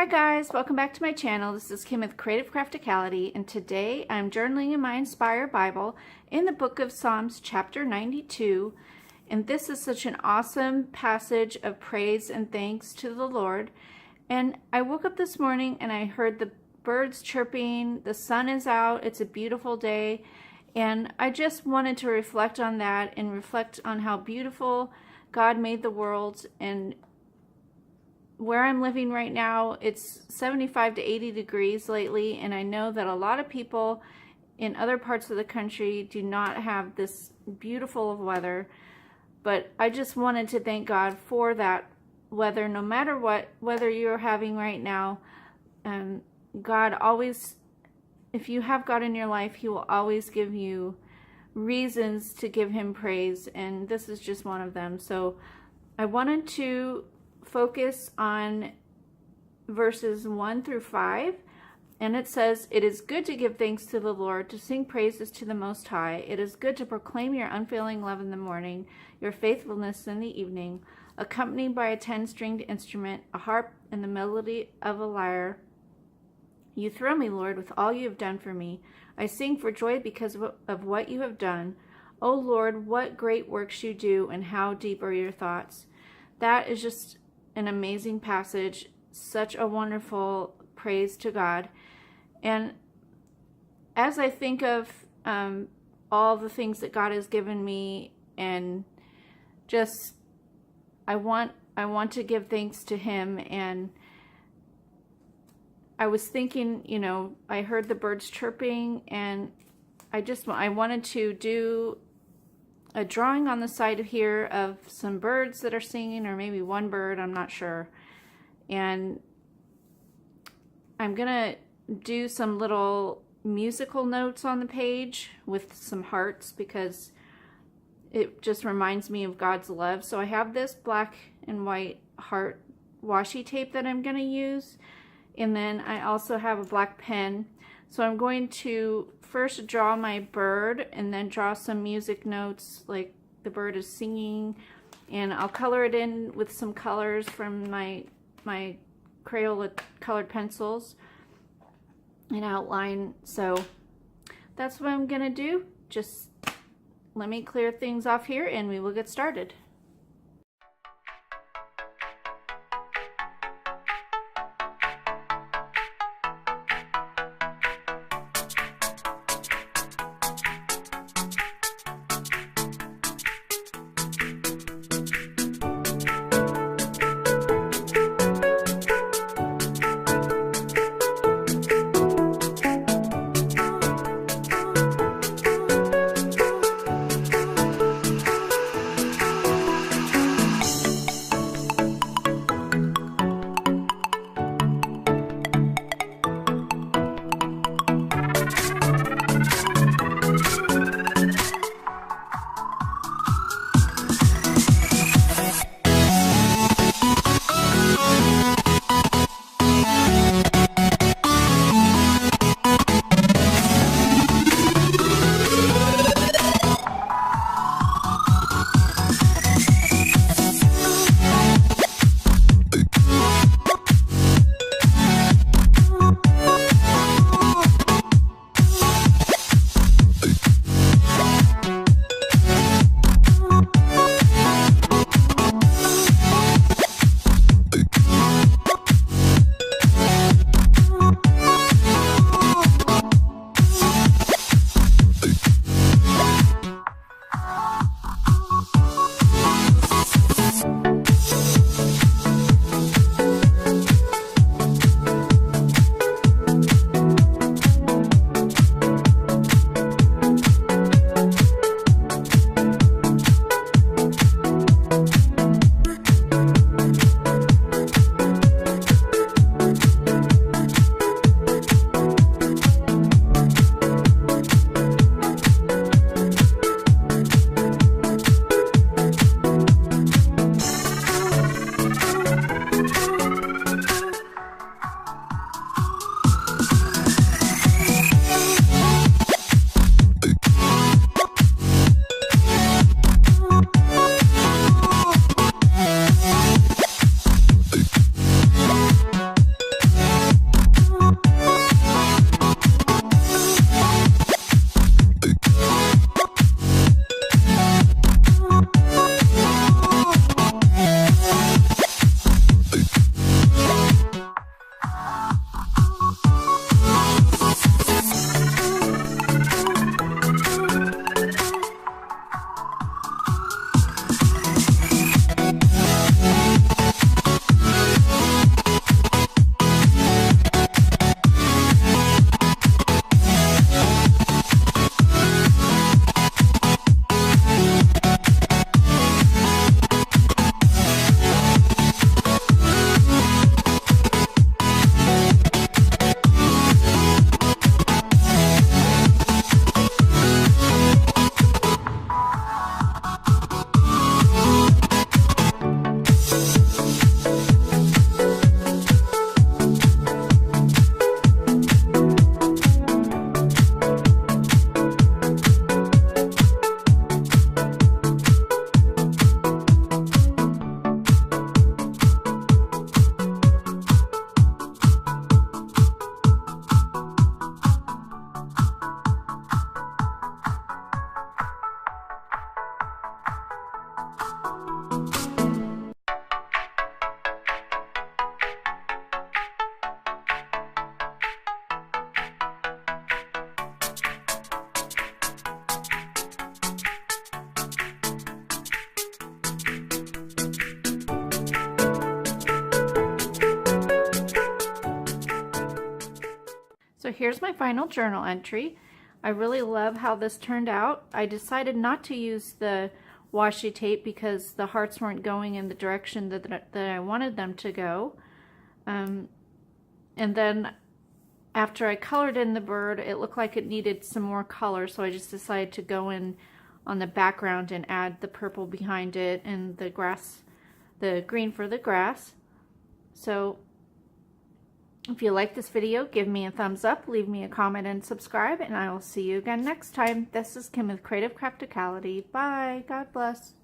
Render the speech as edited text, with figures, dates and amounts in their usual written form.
Hi guys, welcome back to my channel. This is Kim with Creative Crafticality, and today I'm journaling in my Inspire Bible in the book of Psalms chapter 92. And this is such an awesome passage of praise and thanks to the Lord. And I woke up this morning and I heard the birds chirping, the sun is out, it's a beautiful day. And I just wanted to reflect on that and reflect on how beautiful God made the world. And where I'm living right now, it's 75 to 80 degrees lately, and I know that a lot of people in other parts of the country do not have this beautiful of weather, but I just wanted to thank God for that weather. No matter what weather you're having right now, God always, if you have God in your life, He will always give you reasons to give Him praise, and this is just one of them. So I wanted to focus on verses 1 through 5, and it says, "It is good to give thanks to the Lord, to sing praises to the Most High. It is good to proclaim your unfailing love in the morning, your faithfulness in the evening, accompanied by a 10-stringed instrument, a harp, and the melody of a lyre. You thrill me, Lord, with all you have done for me. I sing for joy because of what you have done. O Lord, what great works you do, and how deep are your thoughts." That is just an amazing passage, such a wonderful praise to God. And as I think of all the things that God has given me, and just I want to give thanks to Him. And I was thinking, I heard the birds chirping, and I wanted to do a drawing on the side of here of some birds that are singing, or maybe one bird, I'm not sure. And I'm gonna do some little musical notes on the page with some hearts, because it just reminds me of God's love. So I have this black and white heart washi tape that I'm gonna use, and then I also have a black pen. So I'm going to first draw my bird, and then draw some music notes like the bird is singing, and I'll color it in with some colors from my Crayola colored pencils and outline. So that's what I'm gonna do. Just let me clear things off here and we will get started. here's my final journal entry. I really love how this turned out. I decided not to use the washi tape because the hearts weren't going in the direction that I wanted them to go. And then after I colored in the bird, it looked like it needed some more color, so I just decided to go in on the background and add the purple behind it and the grass, the green for the grass. So if you like this video, give me a thumbs up, leave me a comment, and subscribe, and I will see you again next time. This is Kim with Creative Crafticality. Bye. God bless.